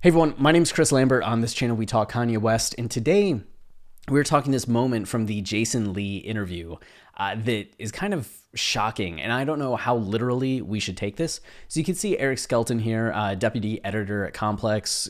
Hey everyone, my name is Chris Lambert. On this channel, we talk Kanye West, and today we're talking this moment from the Jason Lee interview that is kind of shocking, and I don't know how literally we should take this. So you can see Eric Skelton here, deputy editor at Complex,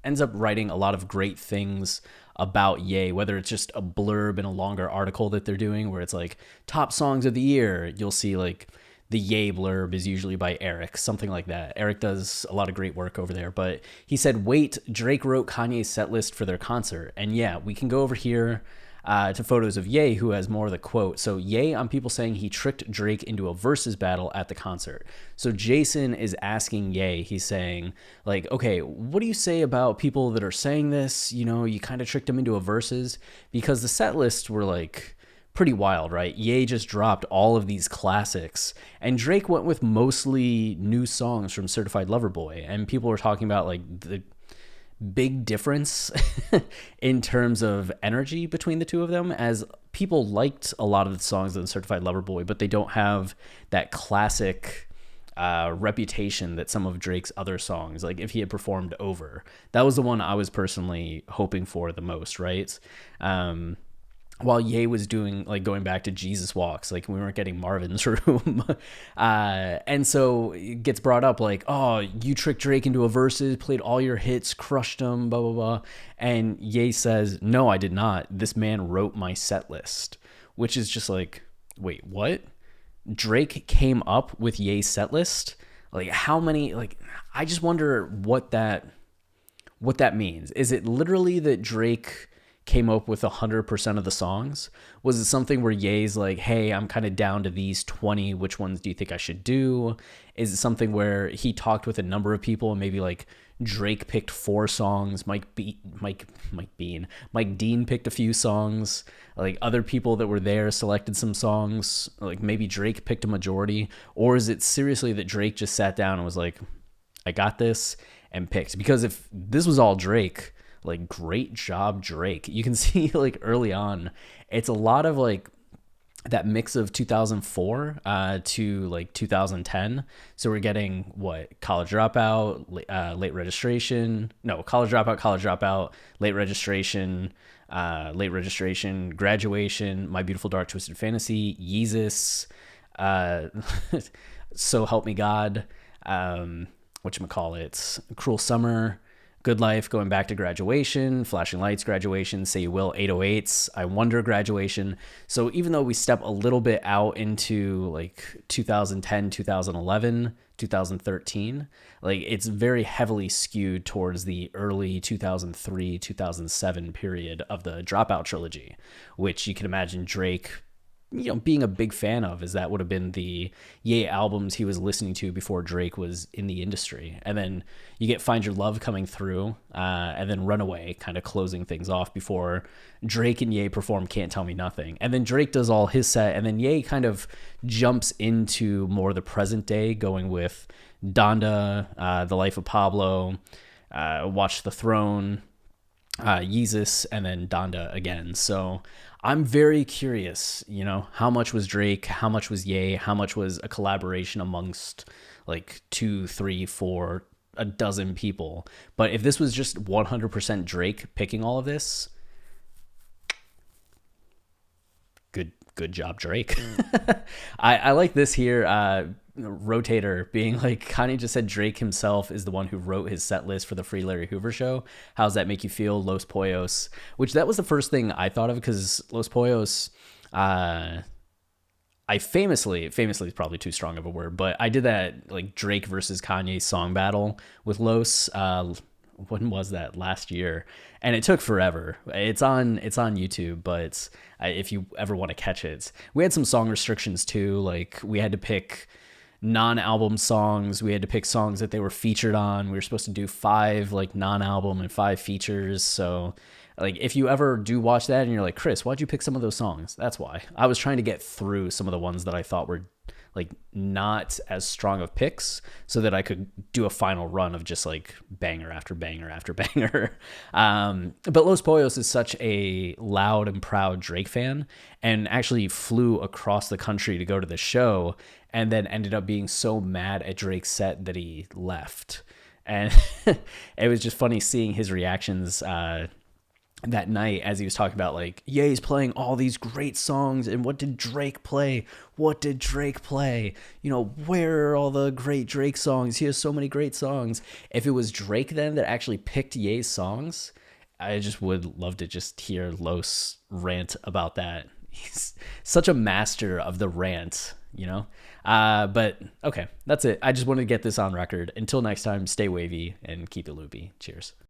ends up writing a lot of great things about Ye, whether it's just a blurb in a longer article that they're doing where it's like top songs of the year. You'll see like the Ye blurb is usually by Eric, something like that. Eric does a lot of great work over there, but he said, wait, Drake wrote Kanye's set list for their concert. And yeah, we can go over here to photos of Ye, who has more of the quote. So Ye on people saying he tricked Drake into a versus battle at the concert. So Jason is asking Ye, he's saying like, okay, what do you say about people that are saying this? You know, you kind of tricked them into a versus, because the set lists were like pretty wild, right? Ye just dropped all of these classics, and Drake went with mostly new songs from Certified Lover Boy, and people were talking about like the big difference in terms of energy between the two of them, as people liked a lot of the songs in Certified Lover Boy, but they don't have that classic reputation that some of Drake's other songs, like if he had performed over, that was the one I was personally hoping for the most, right? While Ye was doing like going back to Jesus Walks, like we weren't getting Marvin's Room. And so it gets brought up like, oh, you tricked Drake into a verses, played all your hits, crushed them, blah, blah, blah. And Ye says, no, I did not. This man wrote my set list, which is just like, wait, what? Drake came up with Ye's set list? Like how many, like, I just wonder what that means. Is it literally that Drake came up with 100% of the songs? Was it something where Ye's like, hey, I'm kind of down to these 20, which ones do you think I should do? Is it something where he talked with a number of people and maybe like Drake picked 4 songs, Mike Dean picked a few songs, like other people that were there selected some songs, like maybe Drake picked a majority? Or is it seriously that Drake just sat down and was like, I got this, and picked? Because if this was all Drake, like, great job, Drake. You can see like early on, it's a lot of like that mix of 2004 to like 2010. So we're getting what? College Dropout, late registration. No, College Dropout, late registration, graduation, My Beautiful Dark Twisted Fantasy, Yeezus, So Help Me God, whatchamacallit, Cruel Summer, Good Life, going back to graduation, Flashing Lights, graduation, Say You Will, 808s, I Wonder, graduation. So even though we step a little bit out into like 2010, 2011, 2013, like it's very heavily skewed towards the early 2003, 2007 period of the Dropout trilogy, which you can imagine Drake, you know, being a big fan of, as that would have been the Ye albums he was listening to before Drake was in the industry. And then you get Find Your Love coming through, and then Runaway kind of closing things off before Drake and Ye perform Can't Tell Me Nothing. And then Drake does all his set, and then Ye kind of jumps into more the present day, going with Donda, The Life of Pablo, Watch the Throne, Yeezus, and then Donda again. So I'm very curious, you know, how much was Drake, how much was Ye, how much was a collaboration amongst like 2, 3, 4, a dozen people. But if this was just 100% Drake picking all of this, good job, Drake. I like this here. Rotator being like, Kanye just said Drake himself is the one who wrote his set list for the Free Larry Hoover show. How's that make you feel? Los Pollos, which that was the first thing I thought of, because Los Pollos, I famously is probably too strong of a word, but I did that like Drake versus Kanye song battle with Los. When was that? Last year, and it took forever. It's on YouTube, but if you ever want to catch it, we had some song restrictions too. Like we had to pick non-album songs. We had to pick songs that they were featured on. We were supposed to do 5 like non-album and 5 features. So like if you ever do watch that and you're like, Chris, why'd you pick some of those songs? That's why. I was trying to get through some of the ones that I thought were like not as strong of picks, so that I could do a final run of just like banger after banger after banger. But Los Pollos is such a loud and proud Drake fan, and actually flew across the country to go to the show, and then ended up being so mad at Drake's set that he left. And it was just funny seeing his reactions that night as he was talking about like, Ye's playing all these great songs, and what did Drake play? What did Drake play? You know, where are all the great Drake songs? He has so many great songs. If it was Drake then that actually picked Ye's songs, I just would love to just hear Los rant about that. He's such a master of the rant, you know? But okay, that's it. I just wanted to get this on record. Until next time, stay wavy and keep it loopy. Cheers.